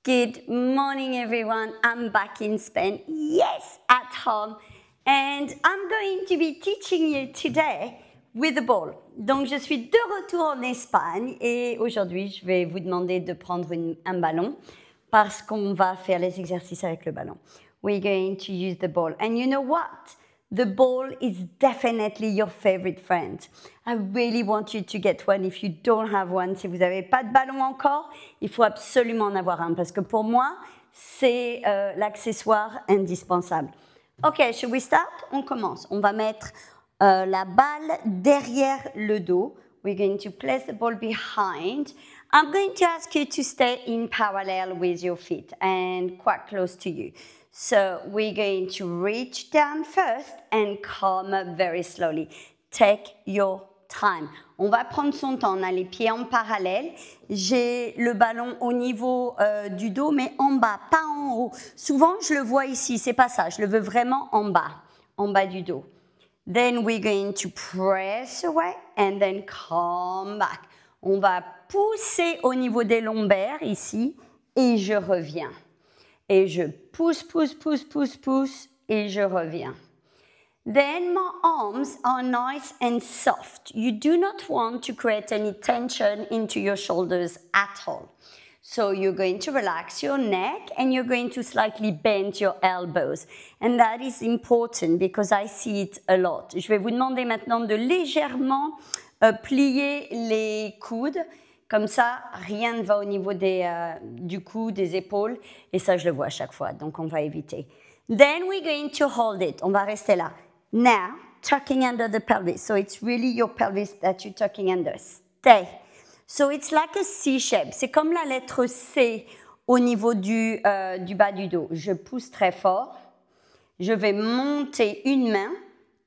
Good morning, everyone. I'm back in Spain, yes, at home. And I'm going to be teaching you today with a ball. Donc, je suis de retour en Espagne et aujourd'hui, je vais vous demander de prendre un ballon parce qu'on va faire les exercices avec le ballon. We're going to use the ball. And you know what? The ball is definitely your favorite friend. I really want you to get one if you don't have one. Si vous n'avez pas de ballon encore, il faut absolument en avoir un parce que pour moi, c'est l'accessoire indispensable. Ok, should we start? On commence. On va mettre la balle derrière le dos. We're going to place the ball behind. I'm going to ask you to stay in parallel with your feet and quite close to you. So we're going to reach down first and come up very slowly. Take your time. On va prendre son temps. On a les pieds en parallèle. J'ai le ballon au niveau du dos, mais en bas, pas en haut. Souvent, je le vois ici. C'est pas ça. Je le veux vraiment en bas du dos. Then we're going to press away and then come back. On va pousser au niveau des lombaires ici et je reviens. Et je pousse, pousse, pousse, pousse, pousse et je reviens. Then my arms are nice and soft. You do not want to create any tension into your shoulders at all. So you're going to relax your neck and you're going to slightly bend your elbows. And that is important because I see it a lot. Je vais vous demander maintenant de légèrement plier les coudes. Comme ça, rien ne va au niveau du cou, des épaules. Et ça, je le vois à chaque fois. Donc, on va éviter. Then we're going to hold it. On va rester là. Now, tucking under the pelvis. So it's really your pelvis that you're tucking under. Stay. So it's like a C shape. C'est comme la lettre C au niveau du bas du dos. Je pousse très fort. Je vais monter une main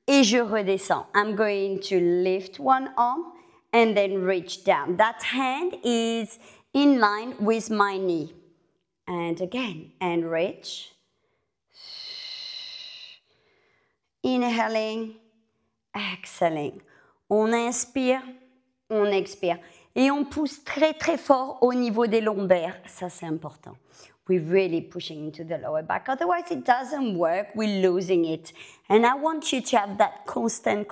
et je redescends. I'm going to lift one arm and then reach down. That hand is in line with my knee. And again, and reach. Inhaling, exhaling. On inspire, on expire. Et on pousse très très fort au niveau des lombaires. Ça, c'est important. We're really pushing into the lower back. Otherwise, it doesn't work. We're losing it. And I want you to have that constant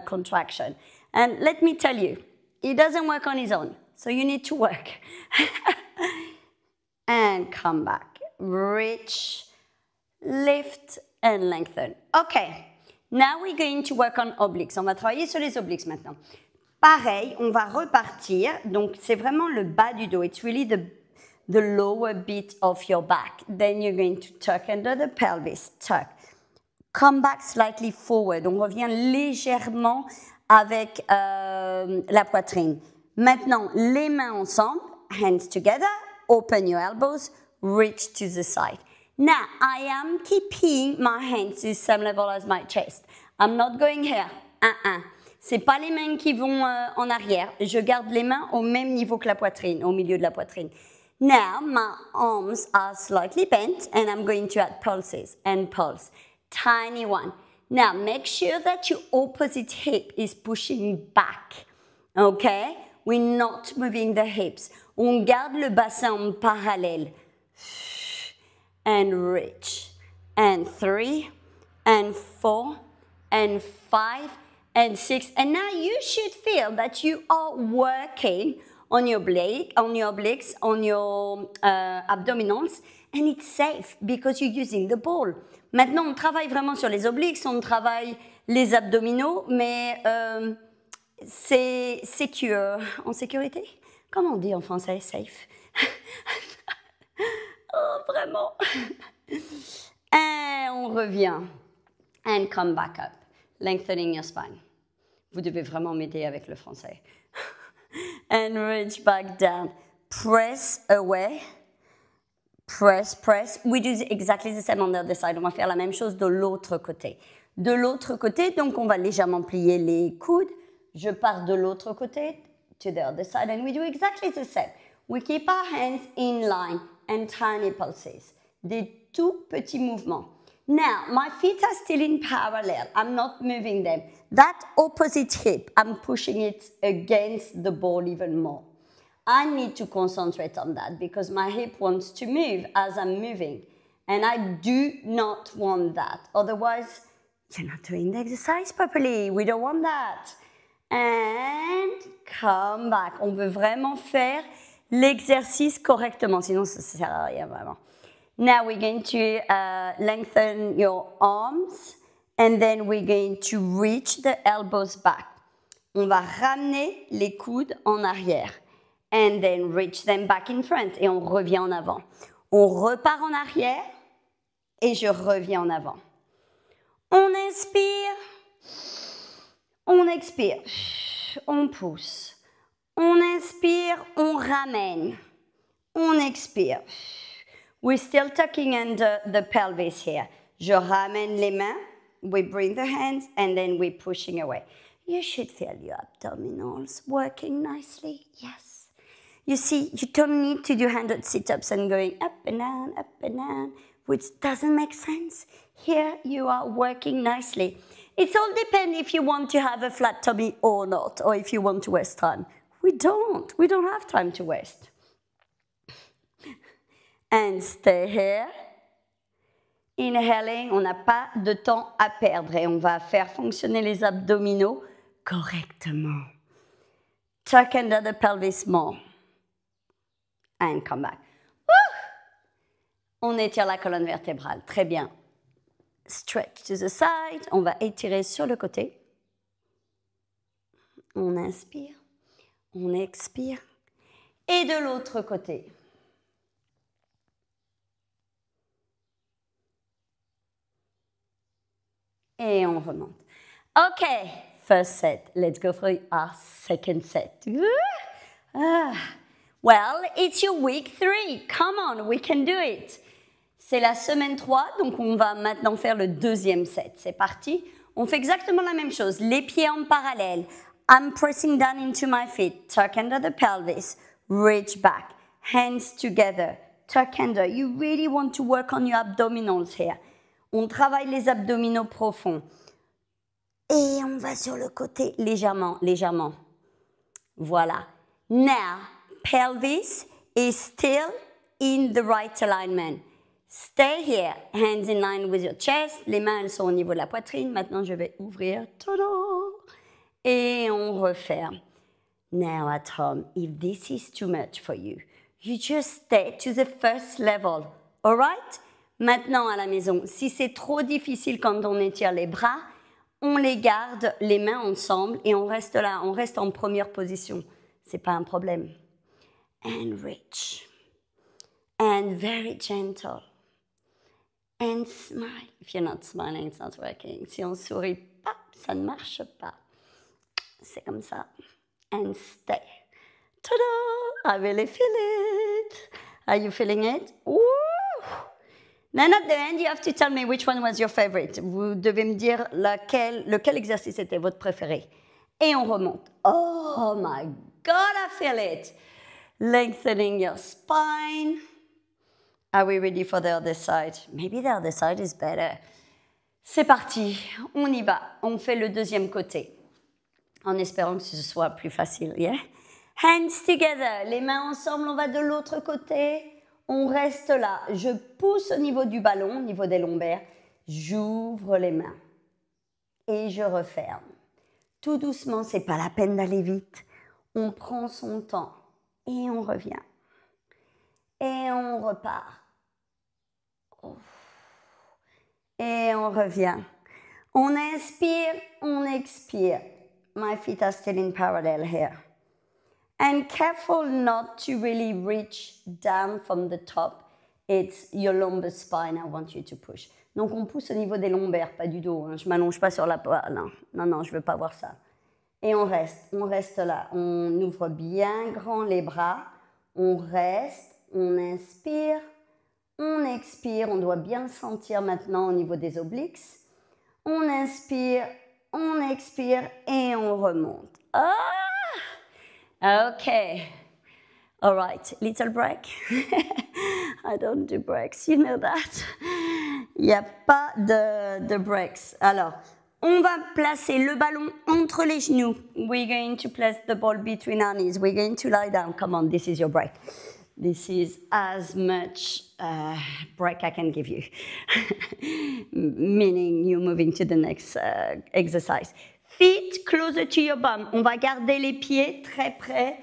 contraction. And let me tell you, it doesn't work on its own. So you need to work. And come back. Reach, lift, and lengthen. Okay. Now we're going to work on obliques. On va travailler sur les obliques maintenant. Pareil, on va repartir. Donc, c'est vraiment le bas du dos. It's really the lower bit of your back. Then you're going to tuck under the pelvis. Tuck. Come back slightly forward. On revient légèrement avec la poitrine. Maintenant, les mains ensemble. Hands together. Open your elbows. Reach to the side. Now, I am keeping my hands to the same level as my chest. I'm not going here. C'est pas les mains qui vont en arrière. Je garde les mains au même niveau que la poitrine, au milieu de la poitrine. Now, my arms are slightly bent and I'm going to add pulses and pulse. Tiny one. Now, make sure that your opposite hip is pushing back. Okay? We're not moving the hips. On garde le bassin en parallèle. And reach. And 3, and 4, and 5, and 6. And now you should feel that you are working on your obliques, on your abdominals, and it's safe because you're using the ball. Maintenant, on travaille vraiment sur les obliques, on travaille les abdominaux, mais c'est secure. En sécurité? Comment on dit en français? Safe. Oh, vraiment. Et on revient. And come back up. Lengthening your spine. Vous devez vraiment m'aider avec le français. And reach back down. Press away. Press, press. We do exactly the same on the other side. On va faire la même chose de l'autre côté. De l'autre côté, donc on va légèrement plier les coudes. Je pars de l'autre côté, to the other side, and we do exactly the same. We keep our hands in line and tiny pulses. Des tout petits mouvements. Now, my feet are still in parallel. I'm not moving them. That opposite hip, I'm pushing it against the ball even more. I need to concentrate on that because my hip wants to move as I'm moving. And I do not want that. Otherwise, you're not doing the exercise properly. We don't want that. And come back. On veut vraiment faire l'exercice correctement. Sinon, ça ne sert à rien vraiment. Now we're going to lengthen your arms. And then we're going to reach the elbows back. On va ramener les coudes en arrière. And then reach them back in front. Et on revient en avant. On repart en arrière. Et je reviens en avant. On inspire. On expire. On pousse. On inspire. On ramène. On expire. We're still tucking under the pelvis here. Je ramène les mains. We bring the hands and then we're pushing away. You should feel your abdominals working nicely. Yes. You see, you don't need to do 100 sit-ups and going up and down, which doesn't make sense. Here you are working nicely. It all depends if you want to have a flat tummy or not, or if you want to waste time. We don't have time to waste. And stay here. Inhaling, on n'a pas de temps à perdre et on va faire fonctionner les abdominaux correctement. Tuck under the pelvis more. And come back. On étire la colonne vertébrale. Très bien. Stretch to the side. On va étirer sur le côté. On inspire. On expire. Et de l'autre côté. Et on remonte. Okay, first set. Let's go for our second set. Well, it's your week 3. Come on, we can do it. C'est la semaine 3, donc on va maintenant faire le deuxième set. C'est parti. On fait exactement la même chose. Les pieds en parallèle. I'm pressing down into my feet. Tuck under the pelvis. Reach back. Hands together. Tuck under. You really want to work on your abdominals here. On travaille les abdominaux profonds. Et on va sur le côté légèrement, légèrement. Voilà. Now, pelvis is still in the right alignment. Stay here, hands in line with your chest. Les mains, elles sont au niveau de la poitrine. Maintenant, je vais ouvrir. Tada! Et on referme. Now at home, if this is too much for you, you just stay to the first level. All right? Maintenant, à la maison, si c'est trop difficile quand on étire les bras, on les garde les mains ensemble et on reste là, on reste en première position. C'est pas un problème. And reach. And very gentle. And smile. If you're not smiling, it's not working. Si on sourit pas, ça ne marche pas. C'est comme ça. And stay. Ta-da! I really feel it. Are you feeling it? Woo! Then at the end, you have to tell me which one was your favorite. Vous devez me dire lequel exercice était votre préféré. Et on remonte. Oh my God, I feel it. Lengthening your spine. Are we ready for the other side? Maybe the other side is better. C'est parti, on y va. On fait le deuxième côté. En espérant que ce soit plus facile, yeah? Hands together. Les mains ensemble, on va de l'autre côté. On reste là. Je pousse au niveau du ballon, au niveau des lombaires. J'ouvre les mains. Et je referme. Tout doucement, c'est pas la peine d'aller vite. On prend son temps. Et on revient. Et on repart. Et on revient. On inspire, on expire. My feet are still in parallel here. And careful not to really reach down from the top. It's your lumbar spine I want you to push. Donc on pousse au niveau des lombaires, pas du dos. Hein. Je m'allonge pas sur la poêle. Non, je veux pas voir ça. Et on reste là. On ouvre bien grand les bras. On reste, on inspire, on expire. On doit bien sentir maintenant au niveau des obliques. On inspire, on expire et on remonte. Okay. All right, little break. I don't do breaks, you know that. Il n'y a pas de breaks. Alors, On va placer le ballon entre les genoux. We're going to place the ball between our knees. We're going to lie down. Come on, this is your break. This is as much break I can give you. Meaning you're moving to the next exercise. Feet closer to your bum. On va garder les pieds très près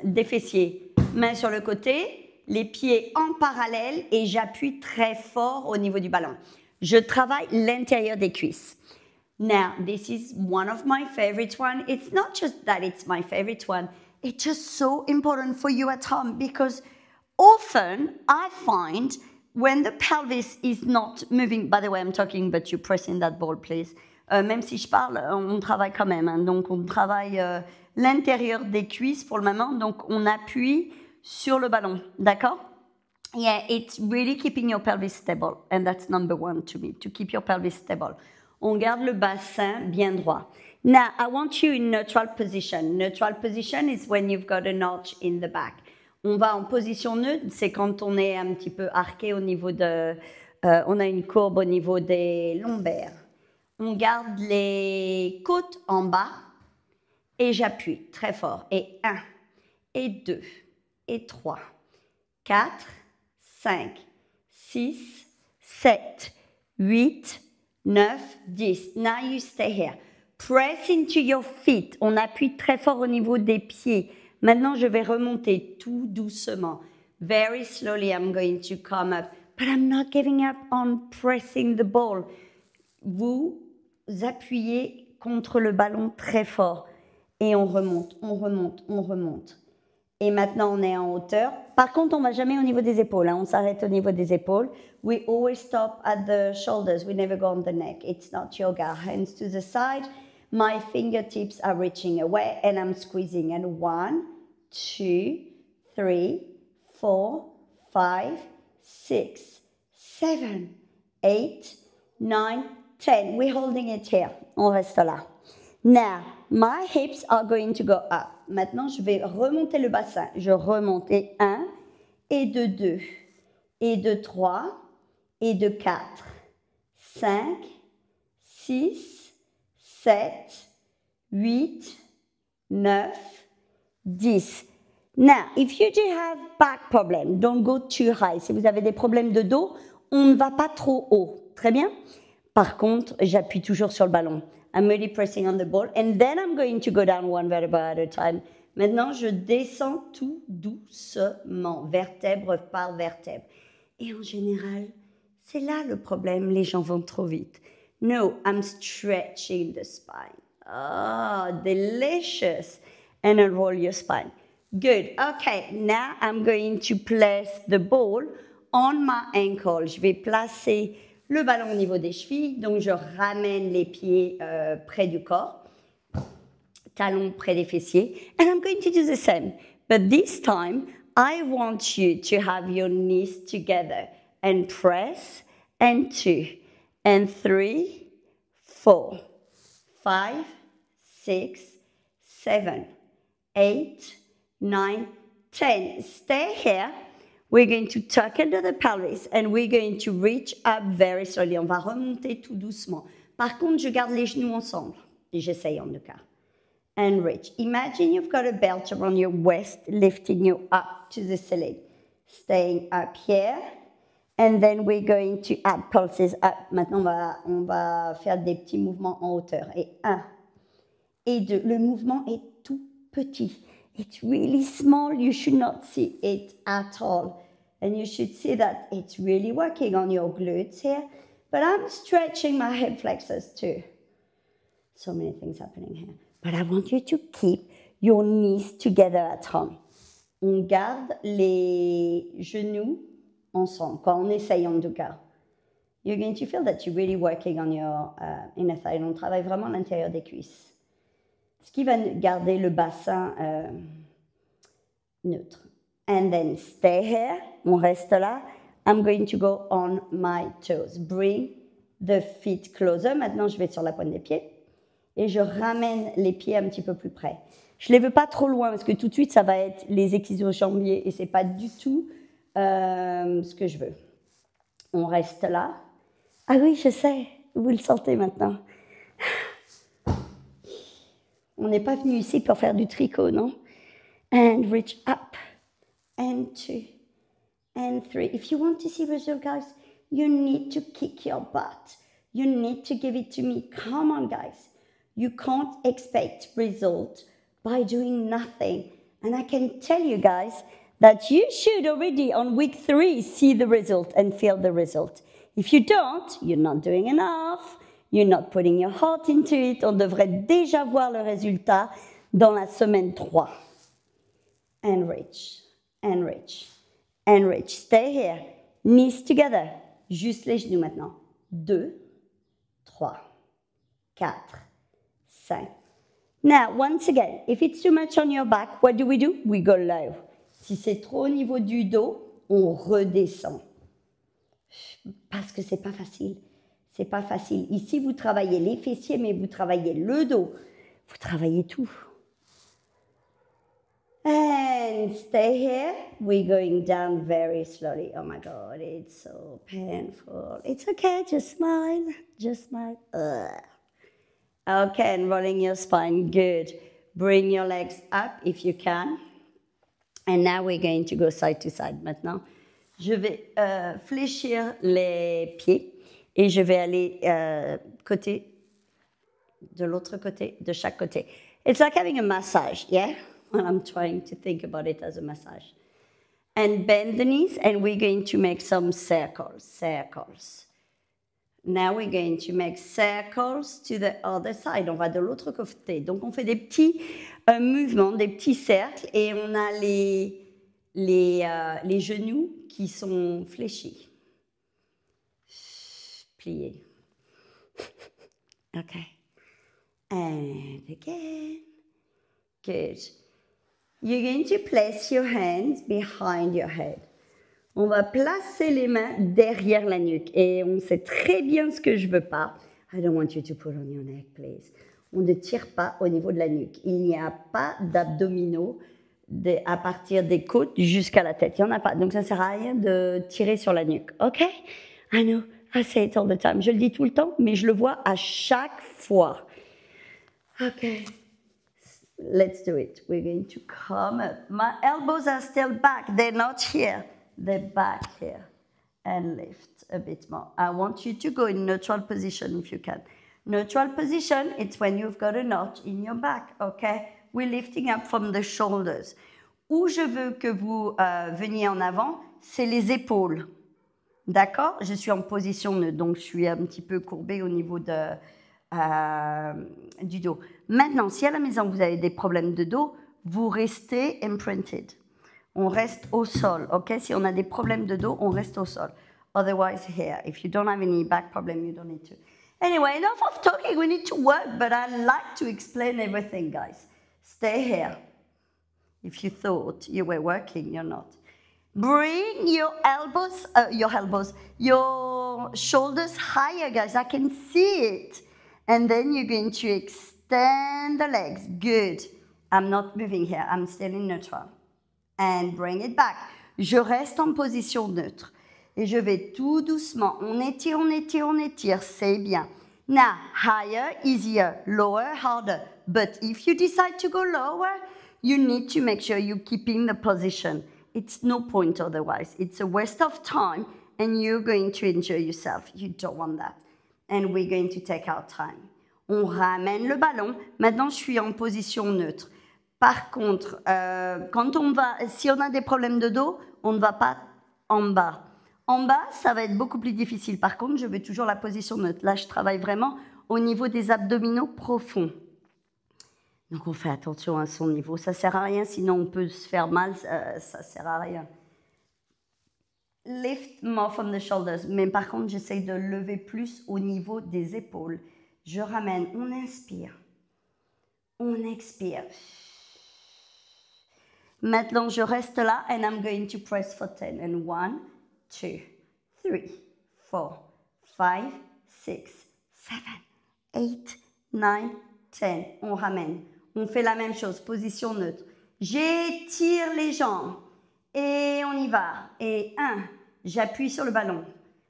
des fessiers. Mains sur le côté, les pieds en parallèle et j'appuie très fort au niveau du ballon. Je travaille l'intérieur des cuisses. Now, this is one of my favorite ones. It's not just that it's my favorite one. It's just so important for you at home because often I find when the pelvis is not moving, by the way, I'm talking, but you press in that ball, please. Même si je parle, on travaille quand même. Hein. Donc, on travaille l'intérieur des cuisses pour le moment. Donc, on appuie sur le ballon. D'accord? Yeah, it's really keeping your pelvis stable. And that's number one to me, to keep your pelvis stable. On garde le bassin bien droit. Now, I want you in neutral position. Neutral position is when you've got a notch in the back. On va en position neutre, c'est quand on est un petit peu arqué au niveau de... on a une courbe au niveau des lombaires. On garde les côtes en bas et j'appuie très fort. Et 1, et 2, et 3, 4, 5, 6, 7, 8, 9, 10. Now you stay here. Press into your feet. On appuie très fort au niveau des pieds. Maintenant, je vais remonter tout doucement. Very slowly, I'm going to come up. But I'm not giving up on pressing the ball. Vous appuyez contre le ballon très fort. Et on remonte, on remonte, on remonte. Et maintenant, on est en hauteur. Par contre, on ne va jamais au niveau des épaules. Hein. On s'arrête au niveau des épaules. We always stop at the shoulders. We never go on the neck. It's not yoga. Hands to the side. My fingertips are reaching away and I'm squeezing. And 1, 2, 3, 4, 5, 6, 7, 8, 9, 10. We're holding it here. On reste là. Now, my hips are going to go up. Maintenant, je vais remonter le bassin. Je remonte. Et 1, et de 2, et de 3, et de 4, 5, 6, 7, 8, 9, 10. Now, if you do have back problem, don't go too high. Si vous avez des problèmes de dos, on ne va pas trop haut. Très bien? Par contre, j'appuie toujours sur le ballon. I'm really pressing on the ball. And then I'm going to go down one vertebra at a time. Maintenant, je descends tout doucement, vertèbre par vertèbre. Et en général, c'est là le problème. Les gens vont trop vite. No, I'm stretching the spine. Oh, delicious. And unroll your spine. Good. Okay, now I'm going to place the ball on my ankle. Je vais placer le ballon au niveau des chevilles. Donc, je ramène les pieds près du corps. Talons près des fessiers. And I'm going to do the same. But this time, I want you to have your knees together and press. And 2, and 3, 4, 5, 6, 7, 8, 9, 10. Stay here. We're going to tuck under the pelvis and we're going to reach up very slowly. On va remonter tout doucement. Par contre, je garde les genoux ensemble. Et j'essaye en tout cas. And reach. Imagine you've got a belt around your waist, lifting you up to the ceiling. Staying up here. And then we're going to add pulses up. Maintenant, on va faire des petits mouvements en hauteur. Et 1, et 2. Le mouvement est tout petit. It's really small. You should not see it at all. And you should see that it's really working on your glutes here. But I'm stretching my hip flexors too. So many things happening here. But I want you to keep your knees together at home. On garde les genoux ensemble, quand on essaye en tout cas. You're going to feel that you're really working on your inner thigh. On travaille vraiment à l'intérieur des cuisses. Ce qui va garder le bassin neutre. And then stay here. On reste là. I'm going to go on my toes. Bring the feet closer. Maintenant, je vais sur la pointe des pieds. Et je ramène les pieds un petit peu plus près. Je ne les veux pas trop loin parce que tout de suite, ça va être les ischio-jambiers et ce n'est pas du tout ce que je veux. On reste là. Ah oui, je sais. Vous le sentez maintenant? On n'est pas venu ici pour faire du tricot, non? And reach up. And 2. And 3. If you want to see results, guys, you need to kick your butt. You need to give it to me. Come on, guys. You can't expect results by doing nothing. And I can tell you, guys, that you should already on week 3 see the result and feel the result. If you don't, you're not doing enough. You're not putting your heart into it. On devrait déjà voir le résultat dans la semaine 3. And reach. And reach. And reach. Stay here. Knees together. Juste les genoux maintenant. 2, 3, 4, 5. Now, once again, if it's too much on your back, what do? We go low. Si c'est trop au niveau du dos, on redescend. Parce que c'est pas facile. C'est pas facile. Ici, vous travaillez les fessiers, mais vous travaillez le dos. Vous travaillez tout. And stay here. We're going down very slowly. Oh my God, it's so painful. It's okay, just smile. Just smile. Ugh. Okay, and rolling your spine. Good. Bring your legs up if you can. And now we're going to go side to side. Maintenant, je vais fléchir les pieds et je vais aller de l'autre côté, de chaque côté. It's like having a massage, yeah? Well, I'm trying to think about it as a massage. And bend the knees, and we're going to make some circles. Now we're going to make circles to the other side. On va de l'autre côté. Donc, on fait des petits mouvements, des petits cercles, et on a les genoux qui sont fléchis. Pliés. Okay. And again. Good. You're going to place your hands behind your head. On va placer les mains derrière la nuque. Et on sait très bien ce que je veux pas. I don't want you to pull on your neck, please. On ne tire pas au niveau de la nuque. Il n'y a pas d'abdominaux à partir des côtes jusqu'à la tête. Il n'y en a pas. Donc ça ne sert à rien de tirer sur la nuque. OK? I know. I say it all the time. Je le dis tout le temps, mais je le vois à chaque fois. OK. Let's do it. We're going to come up. My elbows are still back. They're not here. They're back here. And lift a bit more. I want you to go in neutral position if you can. Neutral position, it's when you've got a knot in your back, okay? We're lifting up from the shoulders. Où je veux que vous veniez en avant, c'est les épaules. D'accord? Je suis en position neutre, donc je suis un petit peu courbée au niveau du dos. Maintenant, si à la maison vous avez des problèmes de dos, vous restez imprinted. On reste au sol, ok? Si on a des problèmes de dos, on reste au sol. Otherwise, here. If you don't have any back problem, you don't need to. Anyway, enough of talking. We need to work, but I like to explain everything, guys. Stay here. If you thought you were working, you're not. Bring your shoulders higher, guys. I can see it. And then you're going to extend the legs. Good. I'm not moving here. I'm still in neutral. And bring it back. Je reste en position neutre. Et je vais tout doucement. On étire, on étire, on étire. C'est bien. Now, higher, easier. Lower, harder. But if you decide to go lower, you need to make sure you're keeping the position. It's no point otherwise. It's a waste of time and you're going to injure yourself. You don't want that. And we're going to take our time. On ramène le ballon. Maintenant, je suis en position neutre. Par contre, si on a des problèmes de dos, on ne va pas en bas. En bas, ça va être beaucoup plus difficile. Par contre, je veux toujours la position neutre. Là, je travaille vraiment au niveau des abdominaux profonds. Donc, on fait attention à son niveau. Ça ne sert à rien, sinon on peut se faire mal. Ça ne sert à rien. Lift more from the shoulders. Mais par contre, j'essaye de lever plus au niveau des épaules. Je ramène. On inspire. On expire. Maintenant, je reste là and I'm going to press for 10. And 1, 2, 3, 4, 5, 6, 7, 8, 9, 10. On ramène. On fait la même chose, position neutre. J'étire les jambes et on y va. Et 1, j'appuie sur le ballon.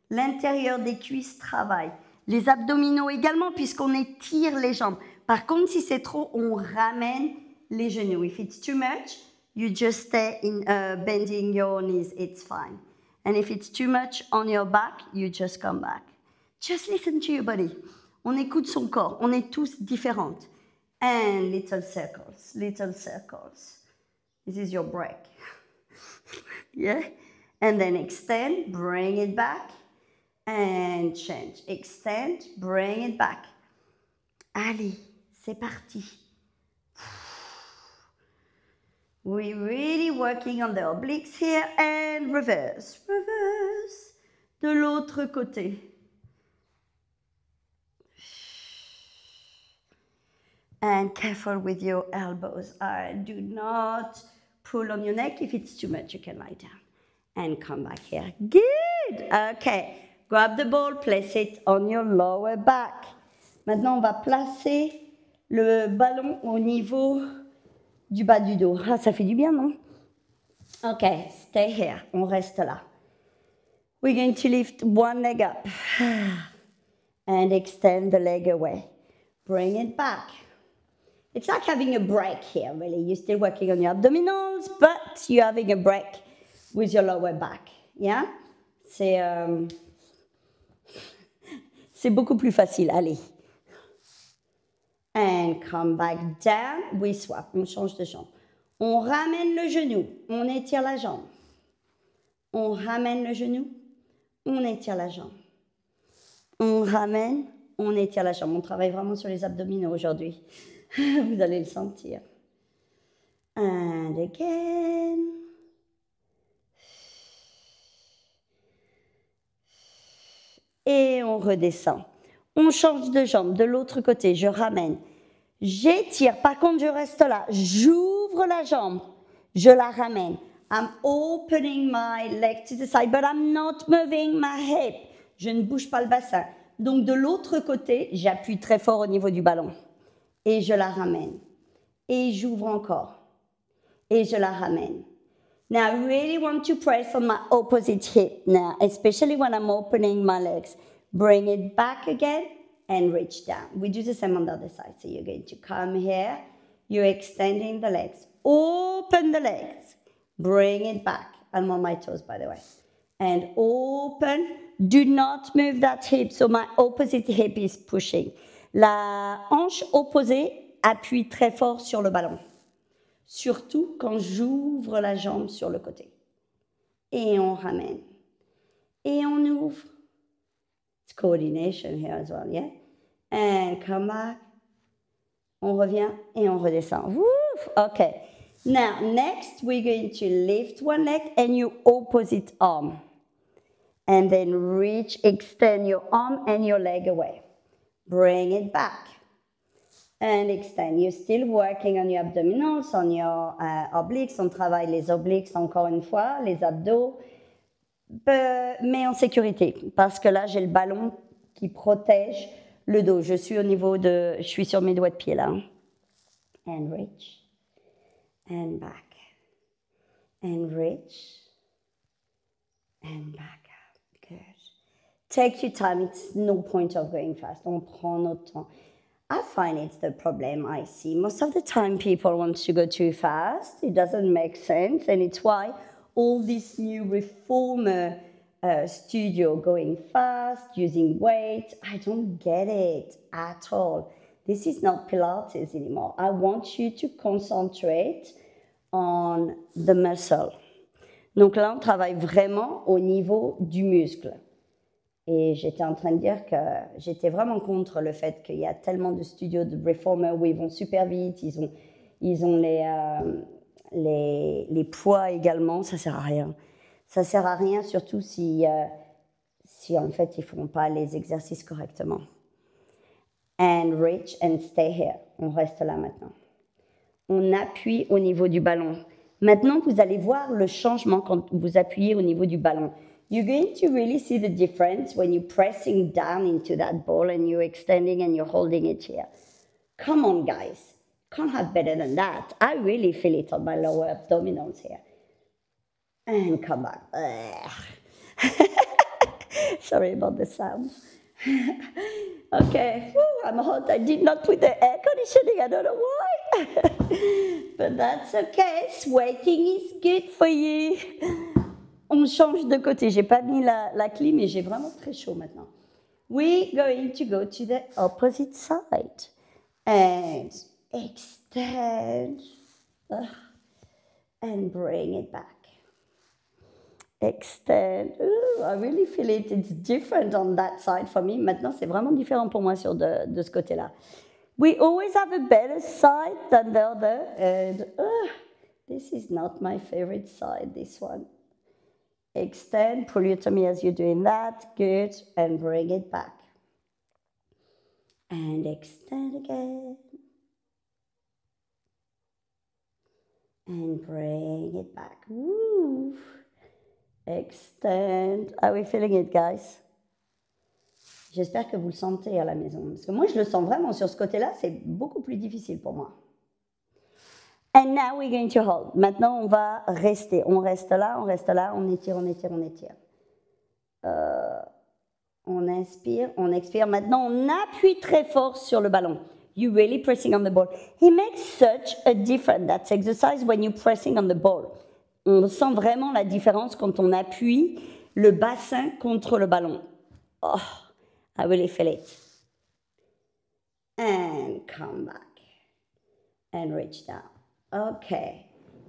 L'intérieur des cuisses travaille. Les abdominaux également, puisqu'on étire les jambes. Par contre, si c'est trop, on ramène les genoux. If it's too much, you just stay in bending your knees, it's fine. And if it's too much on your back, you just come back. Just listen to your body. On écoute son corps. On est tous différentes. And little circles, little circles. This is your break. Yeah? And then extend, bring it back, and change. Extend, bring it back. Allez, c'est parti. We're really working on the obliques here, and reverse, reverse. De l'autre côté. And careful with your elbows. Do not pull on your neck. If it's too much, you can lie down. And come back here. Good. Okay. Grab the ball, place it on your lower back. Maintenant, on va placer le ballon au niveau du bas du dos. Ah, ça fait du bien, non? Okay, stay here. On reste là. We're going to lift one leg up and extend the leg away. Bring it back. It's like having a break here, really. You're still working on your abdominals, but you're having a break with your lower back. Yeah? C'est beaucoup plus facile. Allez. And come back down. We swap. On change de jambe. On ramène le genou. On étire la jambe. On ramène le genou. On étire la jambe. On ramène. On étire la jambe. On travaille vraiment sur les abdominaux aujourd'hui. Vous allez le sentir. And again. Et on redescend. On change de jambe de l'autre côté. Je ramène. J'étire. Par contre, je reste là. J'ouvre la jambe. Je la ramène. I'm opening my leg to the side, but I'm not moving my hip. Je ne bouge pas le bassin. Donc, de l'autre côté, j'appuie très fort au niveau du ballon. Et je la ramène. Et j'ouvre encore. Et je la ramène. Now, I really want to press on my opposite hip now, especially when I'm opening my legs. Bring it back again and reach down. We do the same on the other side. So you're going to come here. You're extending the legs. Open the legs. Bring it back. I'm on my toes, by the way. And open. Do not move that hip. So my opposite hip is pushing. La hanche opposée appuie très fort sur le ballon. Surtout quand j'ouvre la jambe sur le côté. Et on ramène. Et on ouvre. It's coordination here as well, yeah? And come back. On revient et on redescend. Woof. Okay. Now, next, we're going to lift one leg and your opposite arm. And then reach, extend your arm and your leg away. Bring it back. And extend. You're still working on your abdominals, on your obliques. On travaille les obliques encore une fois, les abdos. Mais en sécurité, parce que là, j'ai le ballon qui protège le dos. Je suis sur mes doigts de pied là. And reach. And back. And reach. And back up. Good. Take your time. It's no point of going fast. On prend notre temps. I find it's the problem I see. Most of the time people want to go too fast. It doesn't make sense. And it's why all this new reformer studio going fast, using weight, I don't get it at all. This is not Pilates anymore. I want you to concentrate on the muscle. Donc là, on travaille vraiment au niveau du muscle. Et j'étais en train de dire que j'étais vraiment contre le fait qu'il y a tellement de studios de reformer où ils vont super vite, ils ont les poids également, ça sert à rien. Ça sert à rien surtout si en fait ils font pas les exercices correctement. And reach and stay here. On reste là maintenant. On appuie au niveau du ballon. Maintenant, vous allez voir le changement quand vous appuyez au niveau du ballon. You're going to really see the difference when you're pressing down into that ball and you're extending and you're holding it here. Come on, guys. Can't have better than that. I really feel it on my lower abdominals here. And come back. Sorry about the sound. Okay, whew, I'm hot. I did not put the air conditioning. I don't know why. But that's okay. Sweating is good for you. On change de côté. J'ai pas mis la clim, mais j'ai vraiment très chaud maintenant. We're going to go to the opposite side. And extend. And bring it back. Extend. Ooh, I really feel it. It's different on that side for me. Maintenant, c'est vraiment différent pour moi de ce côté-là. We always have a better side than the other. And this is not my favorite side, this one. Extend, pull your tummy as you're doing that. Good. And bring it back. And extend again. And bring it back. Woo. Extend. Are we feeling it, guys? J'espère que vous le sentez à la maison. Parce que moi, je le sens vraiment sur ce côté-là. C'est beaucoup plus difficile pour moi. And now we're going to hold. Maintenant, on va rester. On reste là, on étire, on étire, on étire. On inspire, on expire. Maintenant, on appuie très fort sur le ballon. You're really pressing on the ball. It makes such a difference, that exercise, when you're pressing on the ball. On sent vraiment la différence quand on appuie le bassin contre le ballon. Oh, I really feel it. And come back. And reach down. Okay.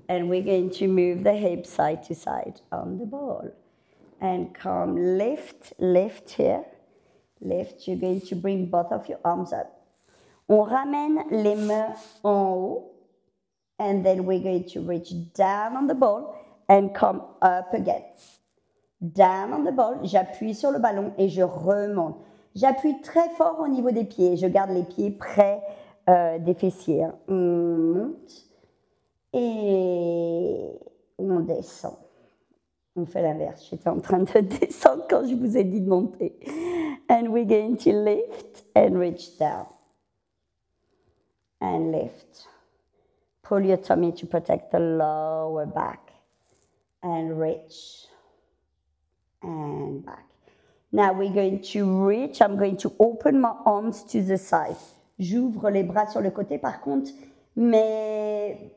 And we're going to move the hip side to side on the ball. And come, lift, lift here. Lift. You're going to bring both of your arms up. On ramène les mains en haut. And then we're going to reach down on the ball and come up again. Down on the ball, j'appuie sur le ballon et je remonte. J'appuie très fort au niveau des pieds. Je garde les pieds près des fessiers. On monte et on descend. On fait l'inverse. J'étais en train de descendre quand je vous ai dit de monter. And we're going to lift and reach down. And lift. Pull your tummy to protect the lower back. And reach. And back. Now we're going to reach. I'm going to open my arms to the side. J'ouvre les bras sur le côté. Par contre, mes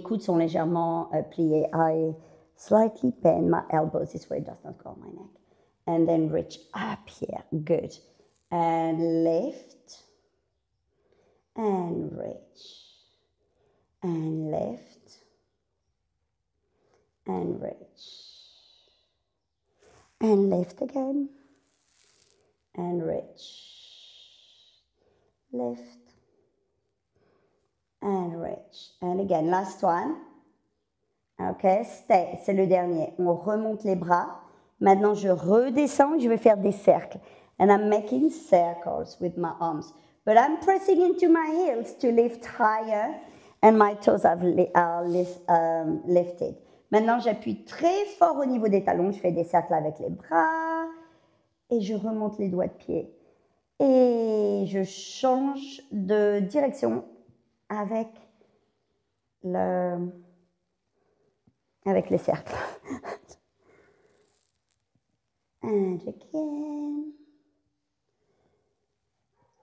coudes sont légèrement pliés. I slightly bend my elbows this way. It does not go on my neck. And then reach up here. Good. And lift. And reach. And lift. And reach. And lift again. And reach. Lift. And reach. And again, last one. Okay, stay. C'est le dernier. On remonte les bras. Maintenant, je redescends. Je vais faire des cercles. And I'm making circles with my arms. But I'm pressing into my heels to lift higher. And my toes are lifted. Maintenant, j'appuie très fort au niveau des talons. Je fais des cercles avec les bras. Et je remonte les doigts de pied. Et je change de direction avec les cercles. And again.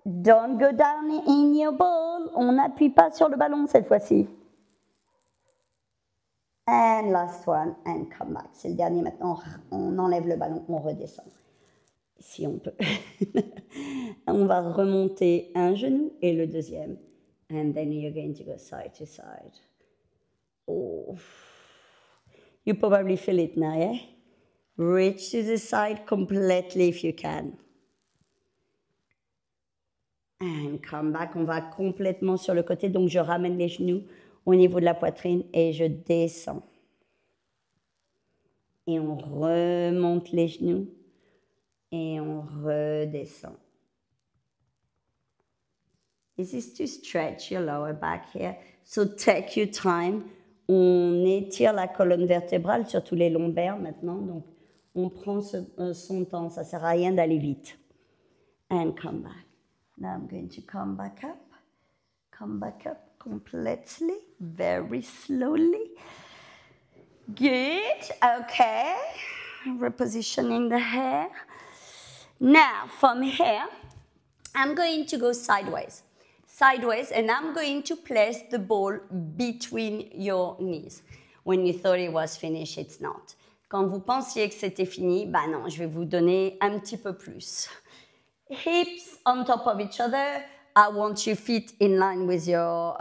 Don't go down in your ball. On n'appuie pas sur le ballon cette fois-ci. And last one, and come back. C'est le dernier maintenant. On enlève le ballon, on redescend. Si on peut. On va remonter un genou et le deuxième. And then you're going to go side to side. Oh. You probably feel it now, yeah? Reach to the side completely if you can. And come back. On va complètement sur le côté. Donc, je ramène les genoux au niveau de la poitrine et je descends. Et on remonte les genoux et on redescend. This is to stretch your lower back here. So take your time. On étire la colonne vertébrale, surtout les lombaires maintenant. Donc, on prend son temps. Ça ne sert à rien d'aller vite. And come back. Now I'm going to come back up. Come back up completely, very slowly. Good. Okay. Repositioning the hair. Now, from here, I'm going to go sideways. Sideways, and I'm going to place the ball between your knees. When you thought it was finished, it's not. Quand vous pensiez que c'était fini, bah non, je vais vous donner un petit peu plus. Hips on top of each other. I want your feet in line with your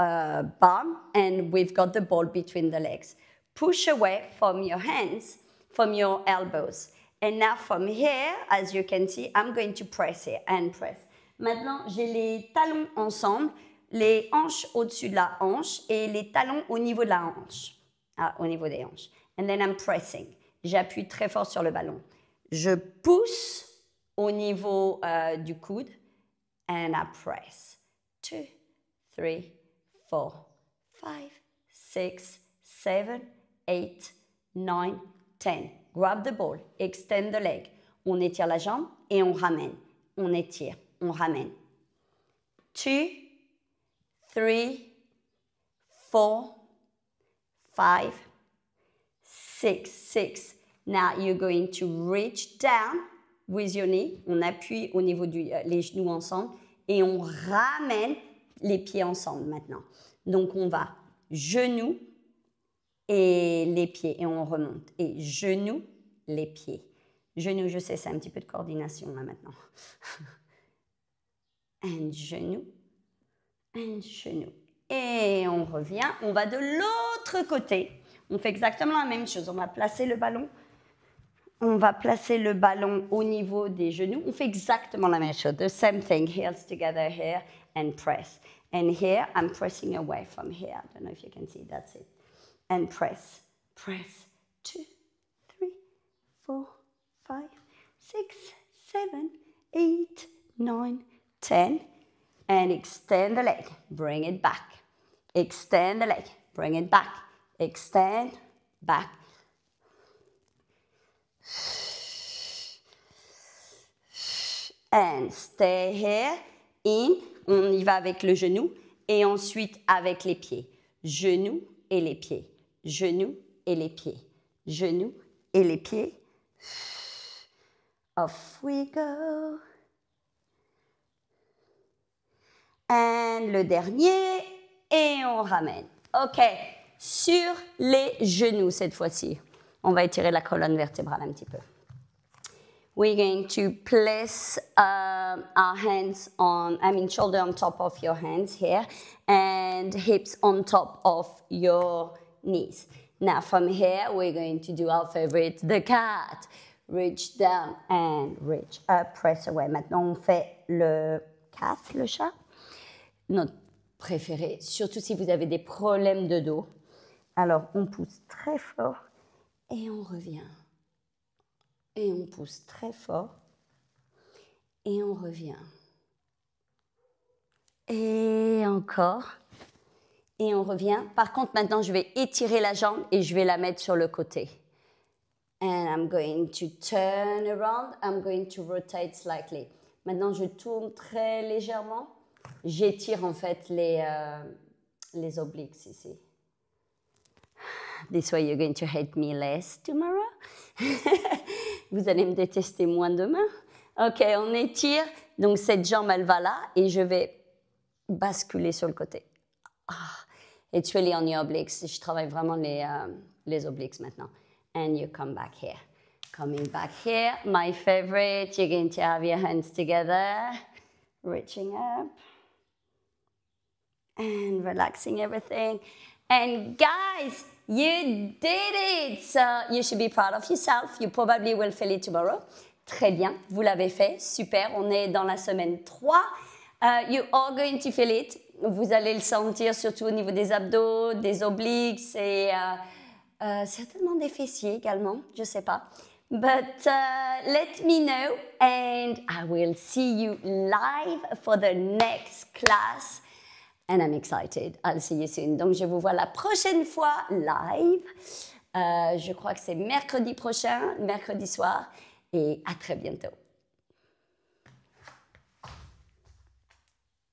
bum, and we've got the ball between the legs. Push away from your hands, from your elbows. And now from here, as you can see, I'm going to press here and press. Maintenant, j'ai les talons ensemble, les hanches au-dessus de la hanche et les talons au niveau de la hanche. Ah, au niveau des hanches. And then I'm pressing. J'appuie très fort sur le ballon. Je pousse au niveau du coude. And I press. 2, 3, 4, 5, 6, 7, 8, 9, 10. Grab the ball. Extend the leg. On étire la jambe et on ramène. On étire. On ramène. 2, 3, 4, 5, 6. Now you're going to reach down with your knee. On appuie au niveau les genoux ensemble et on ramène les pieds ensemble maintenant. Donc on va genoux et les pieds et on remonte. Et genoux, les pieds. Genoux, je sais, c'est un petit peu de coordination là maintenant. And genou, and genou. Et on revient, on va de l'autre côté. On fait exactement la même chose. On va placer le ballon. On va placer le ballon au niveau des genoux. On fait exactement la même chose. The same thing. Heels together here and press. And here, I'm pressing away from here. I don't know if you can see. That's it. And press. Press. 2, 3, 4, 5, 6, 7, 8, 9, 10. And extend the leg. Bring it back. Extend the leg. Bring it back. Extend. Back. And stay here. In. On y va avec le genou. Et ensuite avec les pieds. Genou et les pieds. Genou et les pieds. Genou et les pieds. Off we go. And le dernier. Et on ramène. OK. Sur les genoux cette fois-ci. On va étirer la colonne vertébrale un petit peu. We're going to place our hands on, shoulder on top of your hands here and hips on top of your knees. Now from here, we're going to do our favorite, the cat. Reach down and reach up, press away. Maintenant, on fait le cat, le chat. Notre préféré, surtout si vous avez des problèmes de dos. Alors, on pousse très fort et on revient. Et on pousse très fort. Et on revient. Et encore. Et on revient. Par contre, maintenant, je vais étirer la jambe et je vais la mettre sur le côté. And I'm going to turn around. I'm going to rotate slightly. Maintenant, je tourne très légèrement. J'étire en fait les obliques ici. This way you're going to hate me less tomorrow. Vous allez me détester moins demain. OK, on étire. Donc, cette jambe, elle va là et je vais basculer sur le côté. It's really on your obliques. Je travaille vraiment les obliques maintenant. And you come back here. Coming back here. My favorite, you're going to have your hands together. Reaching up. And relaxing everything. And guys, you did it! So you should be proud of yourself. You probably will feel it tomorrow. Très bien, vous l'avez fait. Super, on est dans la semaine 3. You are going to feel it. Vous allez le sentir surtout au niveau des abdos, des obliques et certainement des fessiers également, je ne sais pas. But let me know and I will see you live for the next class. And I'm excited. I'll see you soon. Donc, je vous vois la prochaine fois live. Je crois que c'est mercredi prochain, mercredi soir. Et à très bientôt.